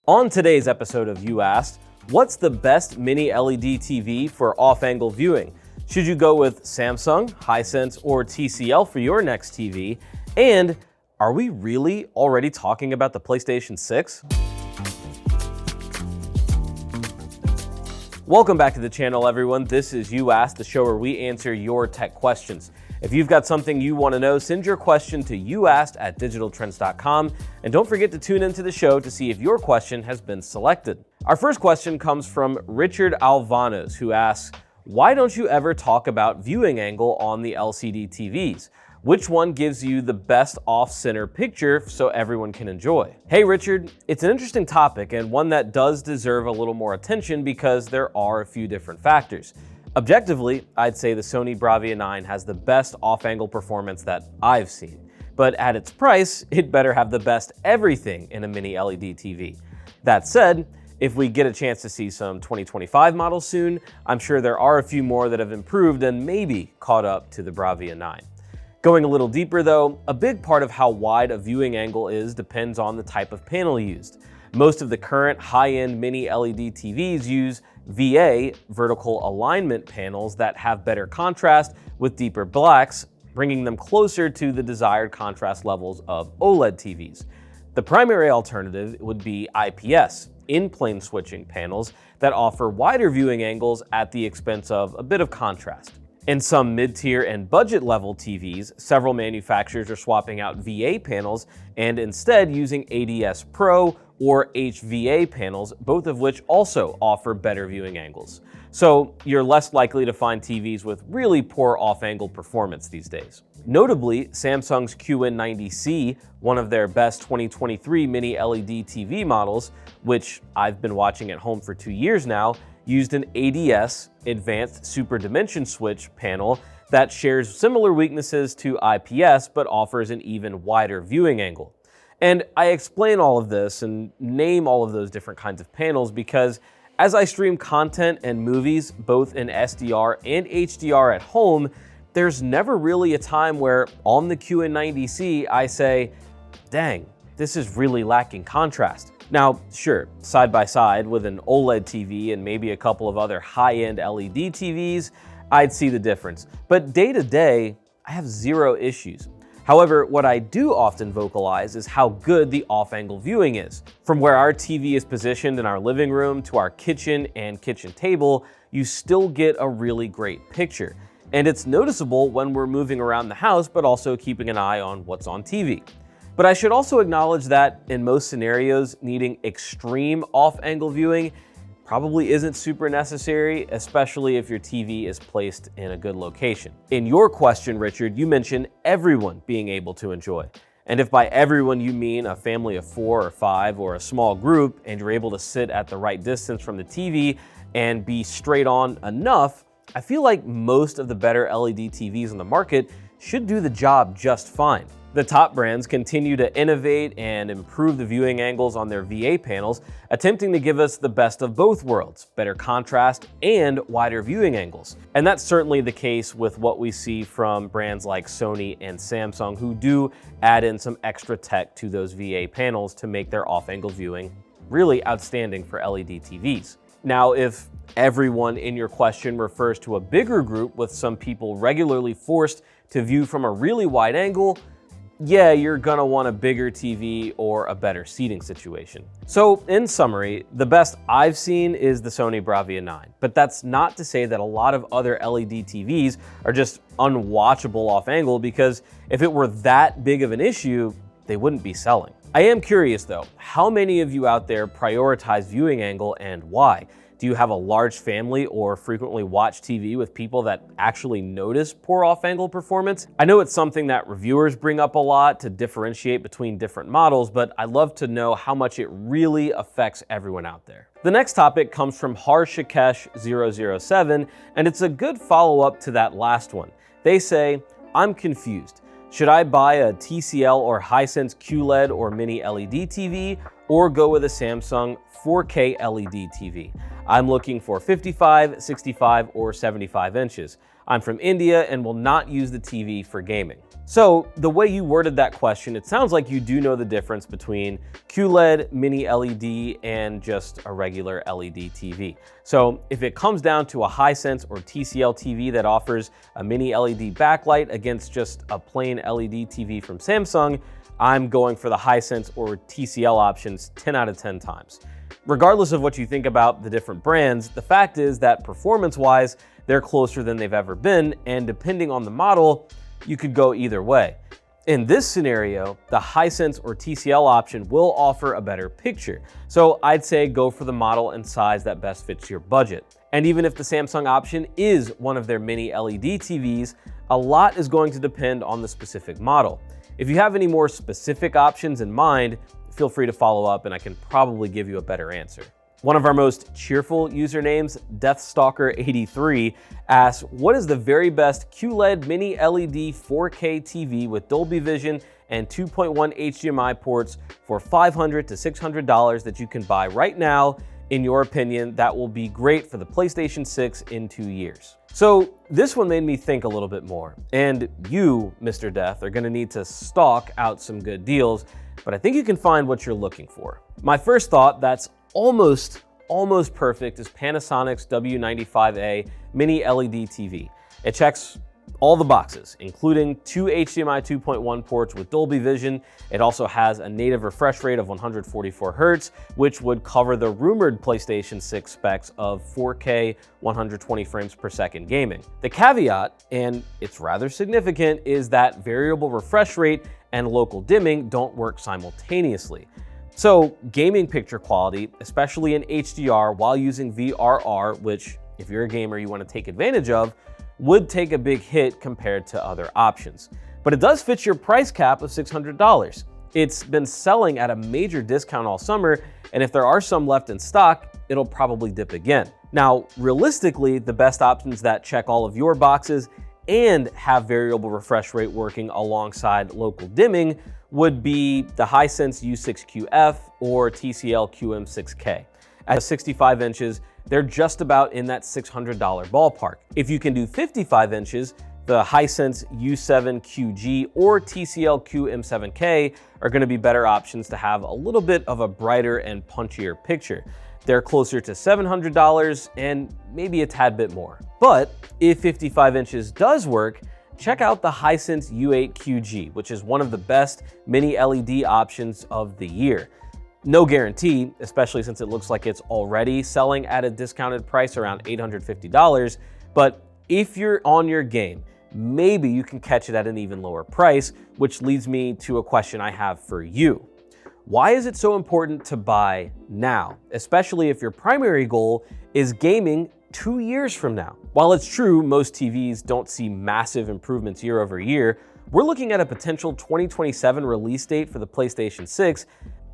On today's episode of You Asked, what's the best mini LED TV for off-angle viewing? Should you go with Samsung, Hisense, or TCL for your next TV? And are we really already talking about the PlayStation 6? Welcome back to the channel, everyone. This is You Asked, the show where we answer your tech questions. If you've got something you want to know, send your question to youasked@digitaltrends.com. And don't forget to tune into the show to see if your question has been selected. Our first question comes from Richard Alvanos, who asks, why don't you ever talk about viewing angle on the LCD TVs? Which one gives you the best off-center picture so everyone can enjoy? Hey Richard, it's an interesting topic and one that does deserve a little more attention because there are a few different factors. Objectively, I'd say the Sony Bravia 9 has the best off-angle performance that I've seen. But at its price, it better have the best everything in a mini LED TV. That said, if we get a chance to see some 2025 models soon, I'm sure there are a few more that have improved and maybe caught up to the Bravia 9. Going a little deeper though, a big part of how wide a viewing angle is depends on the type of panel used. Most of the current high-end mini LED TVs use VA, vertical alignment panels that have better contrast with deeper blacks, bringing them closer to the desired contrast levels of OLED TVs. The primary alternative would be IPS, in-plane switching panels that offer wider viewing angles at the expense of a bit of contrast. In some mid-tier and budget-level TVs, several manufacturers are swapping out VA panels and instead using ADS Pro or HVA panels, both of which also offer better viewing angles. So you're less likely to find TVs with really poor off-angle performance these days. Notably, Samsung's QN90C, one of their best 2023 mini LED TV models, which I've been watching at home for 2 years now, used an ADS, Advanced Super Dimension Switch panel that shares similar weaknesses to IPS but offers an even wider viewing angle. And I explain all of this and name all of those different kinds of panels because as I stream content and movies, both in SDR and HDR at home, there's never really a time where on the QN90C I say, dang, this is really lacking contrast. Now, sure, side by side with an OLED TV and maybe a couple of other high-end LED TVs, I'd see the difference. But day to day, I have zero issues. However, what I do often vocalize is how good the off-angle viewing is. From where our TV is positioned in our living room to our kitchen and kitchen table, you still get a really great picture. And it's noticeable when we're moving around the house, but also keeping an eye on what's on TV. But I should also acknowledge that in most scenarios, needing extreme off-angle viewing probably isn't super necessary, especially if your TV is placed in a good location. In your question, Richard, you mentioned everyone being able to enjoy. And if by everyone you mean a family of 4 or 5 or a small group, and you're able to sit at the right distance from the TV and be straight on enough, I feel like most of the better LED TVs on the market should do the job just fine. The top brands continue to innovate and improve the viewing angles on their VA panels, attempting to give us the best of both worlds, better contrast and wider viewing angles. And that's certainly the case with what we see from brands like Sony and Samsung, who do add in some extra tech to those VA panels to make their off-angle viewing really outstanding for LED TVs. Now, if everyone in your question refers to a bigger group with some people regularly forced to view from a really wide angle, yeah, you're gonna want a bigger TV or a better seating situation. So in summary, the best I've seen is the Sony Bravia 9, but that's not to say that a lot of other LED TVs are just unwatchable off angle, because if it were that big of an issue, they wouldn't be selling. I am curious though, how many of you out there prioritize viewing angle and why? Do you have a large family or frequently watch TV with people that actually notice poor off-angle performance? I know it's something that reviewers bring up a lot to differentiate between different models, but I'd love to know how much it really affects everyone out there. The next topic comes from Harshakesh007, and it's a good follow-up to that last one. They say, I'm confused. Should I buy a TCL or Hisense QLED or mini LED TV, or go with a Samsung 4K LED TV? I'm looking for 55, 65, or 75 inches. I'm from India and will not use the TV for gaming. So the way you worded that question, it sounds like you do know the difference between QLED, mini LED, and just a regular LED TV. So if it comes down to a Hisense or TCL TV that offers a mini LED backlight against just a plain LED TV from Samsung, I'm going for the Hisense or TCL options 10 out of 10 times. Regardless of what you think about the different brands, the fact is that performance-wise, they're closer than they've ever been, and depending on the model, you could go either way. In this scenario, the Hisense or TCL option will offer a better picture, so I'd say go for the model and size that best fits your budget. And even if the Samsung option is one of their mini LED TVs, a lot is going to depend on the specific model. If you have any more specific options in mind, feel free to follow up and I can probably give you a better answer. One of our most cheerful usernames, Deathstalker83, asks, what is the very best QLED mini LED 4K TV with Dolby Vision and 2.1 HDMI ports for $500 to $600 that you can buy right now, in your opinion, that will be great for the PlayStation 6 in 2 years? So this one made me think a little bit more, and you, Mr. Death, are gonna need to stalk out some good deals, but I think you can find what you're looking for. My first thought that's almost perfect is Panasonic's W95A mini LED TV. It checks all the boxes, including 2 HDMI 2.1 ports with Dolby Vision. It also has a native refresh rate of 144 Hz, which would cover the rumored PlayStation 6 specs of 4K 120 frames per second gaming. The caveat, and it's rather significant, is that variable refresh rate and local dimming don't work simultaneously. So gaming picture quality, especially in HDR while using VRR, which if you're a gamer you want to take advantage of, would take a big hit compared to other options. But it does fit your price cap of $600. It's been selling at a major discount all summer, and if there are some left in stock, it'll probably dip again. Now, realistically, the best options that check all of your boxes and have variable refresh rate working alongside local dimming would be the Hisense U6QF or TCL QM6K. At 65 inches, they're just about in that $600 ballpark. If you can do 55 inches, the Hisense U7QG or TCL QM7K are going to be better options to have a little bit of a brighter and punchier picture. They're closer to $700 and maybe a tad bit more. But if 55 inches does work, check out the Hisense U8QG, which is one of the best mini LED options of the year. No guarantee, especially since it looks like it's already selling at a discounted price around $850, but if you're on your game, maybe you can catch it at an even lower price, which leads me to a question I have for you. Why is it so important to buy now, especially if your primary goal is gaming 2 years from now? While it's true most TVs don't see massive improvements year over year, we're looking at a potential 2027 release date for the PlayStation 6,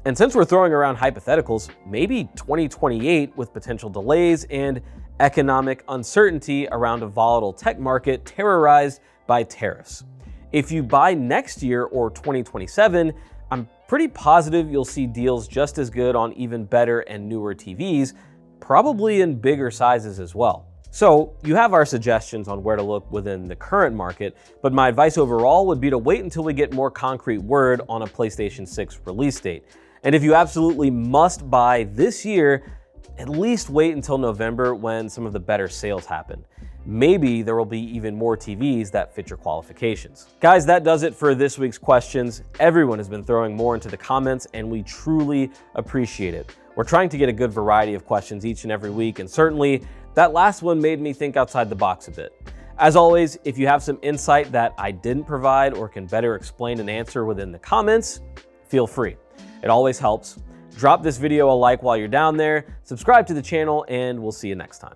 and since we're throwing around hypotheticals, maybe 2028 with potential delays and economic uncertainty around a volatile tech market terrorized by tariffs. If you buy next year or 2027, I'm pretty positive you'll see deals just as good on even better and newer TVs, probably in bigger sizes as well. So you have our suggestions on where to look within the current market, but my advice overall would be to wait until we get more concrete word on a PlayStation 6 release date. And if you absolutely must buy this year, at least wait until November when some of the better sales happen. Maybe there will be even more TVs that fit your qualifications. Guys, that does it for this week's questions. Everyone has been throwing more into the comments and we truly appreciate it. We're trying to get a good variety of questions each and every week, and certainly that last one made me think outside the box a bit. As always, if you have some insight that I didn't provide or can better explain and answer within the comments, feel free. It always helps. Drop this video a like while you're down there, subscribe to the channel, and we'll see you next time.